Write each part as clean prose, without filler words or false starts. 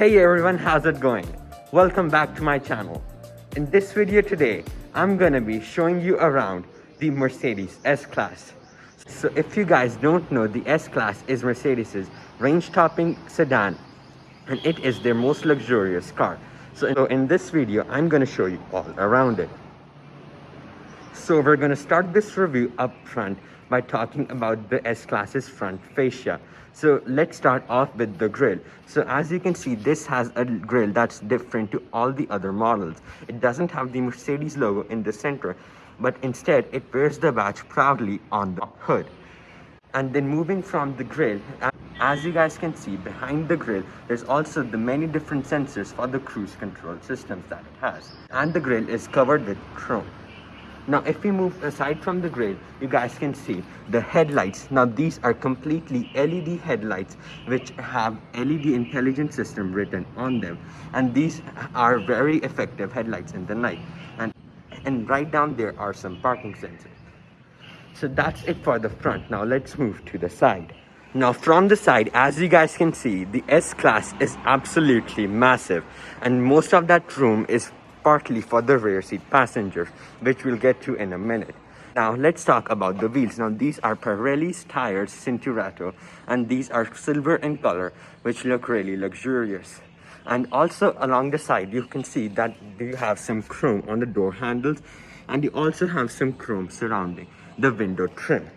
Hey everyone, how's it going? Welcome back to my channel. In this video today, I'm gonna be showing you around the Mercedes S-Class. So if you guys don't know, the S-Class is Mercedes's range-topping sedan and it is their most luxurious car. So in this video, I'm gonna show you all around it. So we're gonna start this review up front by talking about the S-Class's front fascia. So let's start off with the grille. So as you can see, this has a grille that's different to all the other models. It doesn't have the Mercedes logo in the center, but instead it bears the badge proudly on the hood. And then moving from the grille, as you guys can see behind the grille, there's also the many different sensors for the cruise control systems that it has. And the grille is covered with chrome. Now if we move aside from the grille, you guys can see the headlights. Now these are completely LED headlights which have LED intelligent system written on them, and these are very effective headlights in the night. And right down there are some parking sensors. So that's it for the front. Now let's move to the side. Now from the side, as you guys can see, the S-Class is absolutely massive, and most of that room is partly for the rear seat passengers, which we'll get to in a minute. Now let's talk about the wheels. Now these are Pirelli's tires Cinturato, and these are silver in color, which look really luxurious. And also along the side, you can see that you have some chrome on the door handles, and you also have some chrome surrounding the window trim.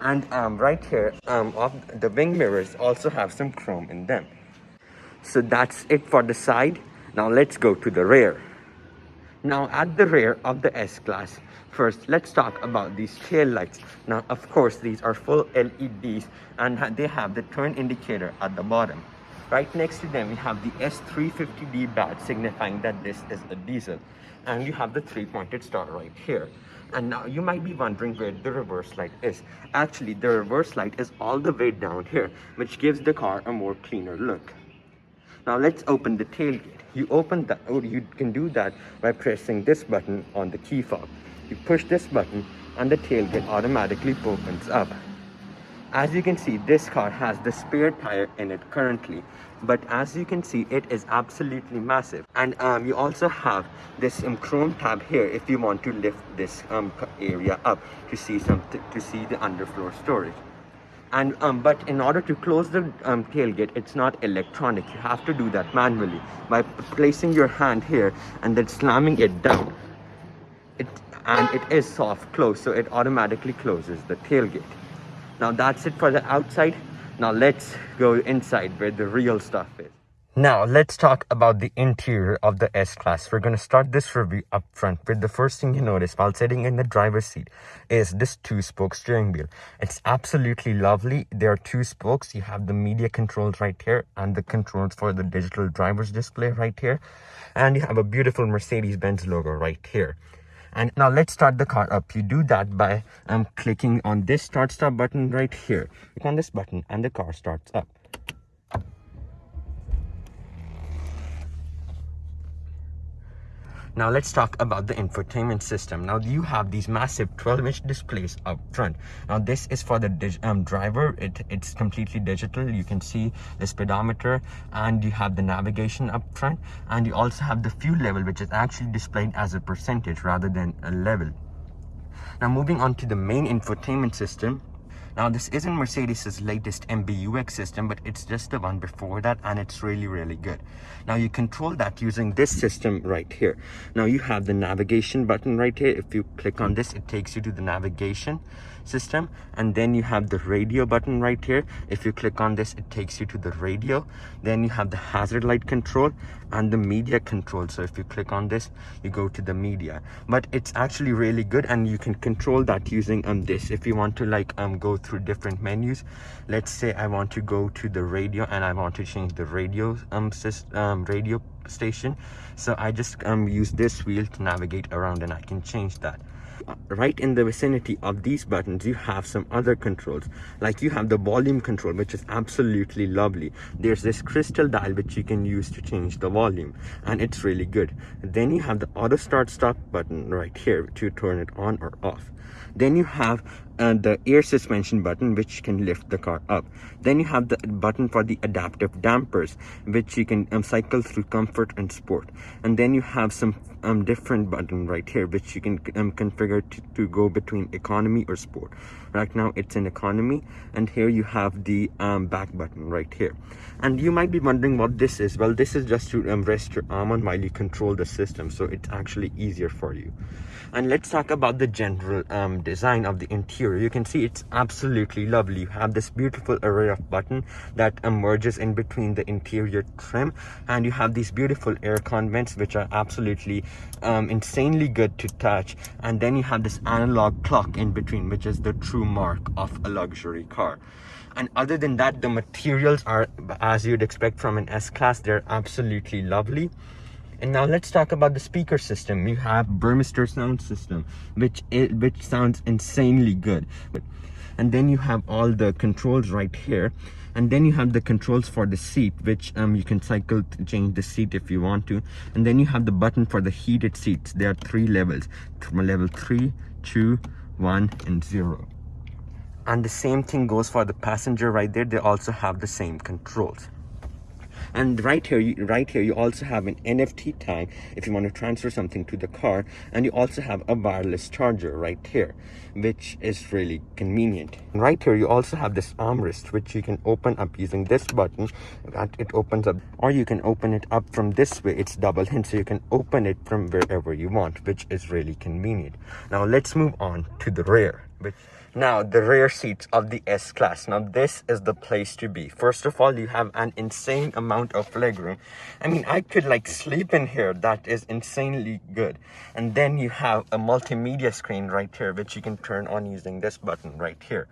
And right here, of the wing mirrors also have some chrome in them. So that's it for the side. Now let's go to the rear. Now at the rear of the S-Class, first let's talk about these tail lights. Now of course these are full LEDs, and they have the turn indicator at the bottom. Right next to them we have the S350D badge, signifying that this is a diesel, and you have the 3-pointed star right here. And now you might be wondering where the reverse light is. Actually, the reverse light is all the way down here, which gives the car a more cleaner look. Now let's open the tailgate. You can do that by pressing this button on the key fob. You push this button and the tailgate automatically opens up. As you can see, this car has the spare tire in it currently, but as you can see, it is absolutely massive. And you also have this chrome tab here if you want to lift this area up to see the underfloor storage. And but in order to close the tailgate, it's not electronic. You have to do that manually by placing your hand here and then slamming it down. It is soft close, so it automatically closes the tailgate. Now that's it for the outside. Now let's go inside where the real stuff is. Now let's talk about the interior of the S-Class. We're going to start this review up front with the first thing you notice while sitting in the driver's seat is this 2-spoke steering wheel. It's absolutely lovely. There are 2 spokes. You have the media controls right here and the controls for the digital driver's display right here. And you have a beautiful Mercedes-Benz logo right here. And now let's start the car up. You do that by clicking on this start-stop button right here. Click on this button and the car starts up. Now let's talk about the infotainment system. Now you have these massive 12-inch displays up front. Now this is for the driver. It's completely digital. You can see the speedometer, and you have the navigation up front, and you also have the fuel level, which is actually displayed as a percentage rather than a level. Now moving on to the main infotainment system. Now this isn't Mercedes's latest MBUX system, but it's just the one before that, and it's really good. Now you control that using this system right here. Now you have the navigation button right here. If you click on this, it takes you to the navigation system, and then you have the radio button right here. If you click on this, it takes you to the radio. Then you have the hazard light control and the media control. So if you click on this, you go to the media. But it's actually really good, and you can control that using this. If you want to go through different menus, let's say I want to go to the radio and I want to change the radio radio station, so I just use this wheel to navigate around, and I can change that. Right in the vicinity of these buttons, you have some other controls, like you have the volume control, which is absolutely lovely. There's this crystal dial which you can use to change the volume, and it's really good. Then you have the auto start stop button right here to turn it on or off. Then you have the air suspension button, which can lift the car up. Then you have the button for the adaptive dampers, which you can cycle through comfort and sport. And then you have some different button right here, which you can configure to go between economy or sport. Right now it's in economy, and here you have the back button right here. And you might be wondering what this is. Well, this is just to rest your arm on while you control the system, so it's actually easier for you. And let's talk about the general design of the interior. You can see it's absolutely lovely. You have this beautiful array of buttons that emerges in between the interior trim, and you have these beautiful aircon vents, which are absolutely insanely good to touch. And then you have this analog clock in between, which is the true mark of a luxury car. And other than that, the materials are as you'd expect from an S-Class. They're absolutely lovely. And now let's talk about the speaker system. You have Burmester sound system, which sounds insanely good. And then you have all the controls right here. And then you have the controls for the seat, which you can cycle to change the seat if you want to. And then you have the button for the heated seats. There are 3 levels: level 3, 2, 1, and 0. And the same thing goes for the passenger right there. They also have the same controls. And right here you also have an NFT tag if you want to transfer something to the car, and you also have a wireless charger right here, which is really convenient. And right here you also have this armrest, which you can open up using this button, and it opens up, or you can open it up from this way. It's double hinge, so you can open it from wherever you want, which is really convenient. Now let's move on to the rear. Now, the rear seats of the S-Class. Now, this is the place to be. First of all, you have an insane amount of legroom. I mean, I could like sleep in here. That is insanely good. And then you have a multimedia screen right here, which you can turn on using this button right here.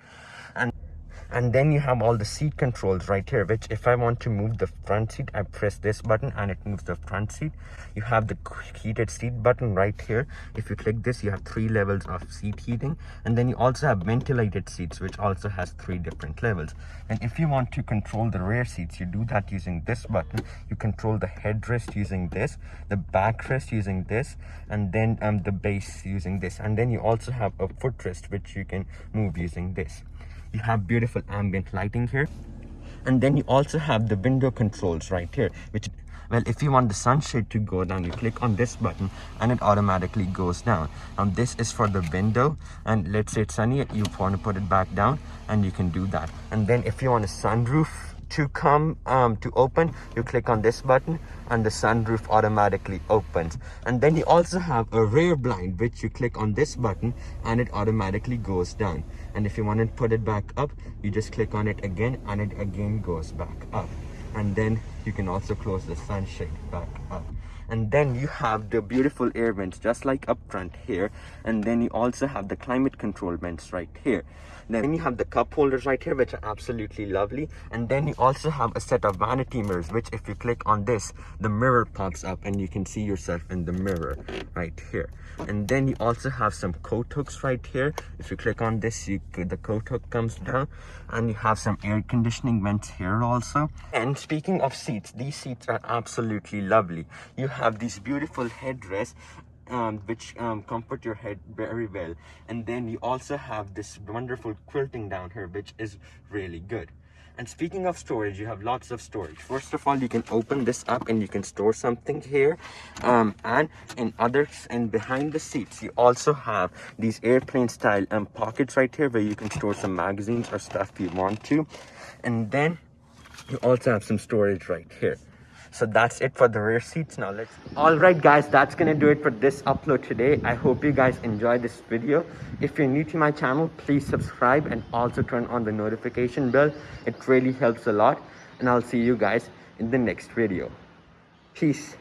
And then you have all the seat controls right here, which if I want to move the front seat, I press this button and it moves the front seat. You have the heated seat button right here. If you click this, you have 3 levels of seat heating. And then you also have ventilated seats, which also has 3 different levels. And if you want to control the rear seats, you do that using this button. You control the headrest using this, the backrest using this, and then the base using this. And then you also have a footrest, which you can move using this. You have beautiful ambient lighting here. And then you also have the window controls right here, which, well, if you want the sunshade to go down, you click on this button and it automatically goes down. This is for the window, and let's say it's sunny, you want to put it back down, and you can do that. And then if you want a sunroof to come to open, you click on this button and the sunroof automatically opens. And then you also have a rear blind, which you click on this button and it automatically goes down. And if you want to put it back up, you just click on it again and it again goes back up. And then you can also close the sunshade back up. And then you have the beautiful air vents just like up front here. And then you also have the climate control vents right here. Then you have the cup holders right here, which are absolutely lovely. And then you also have a set of vanity mirrors, which if you click on this, the mirror pops up and you can see yourself in the mirror right here. And then you also have some coat hooks right here. If you click on this, the coat hook comes down, and you have some air conditioning vents here also. And speaking of seats, these seats are absolutely lovely. You have these beautiful headrests, which comfort your head very well. And then you also have this wonderful quilting down here, which is really good. And speaking of storage, you have lots of storage. First of all, you can open this up and you can store something here. And behind the seats, you also have these airplane style pockets right here, where you can store some magazines or stuff you want to. And then you also have some storage right here. So that's it for the rear seats. Now all right guys, that's gonna do it for this upload today. I hope you guys enjoyed this video. If you're new to my channel, please subscribe and also turn on the notification bell. It really helps a lot, and I'll see you guys in the next video. Peace.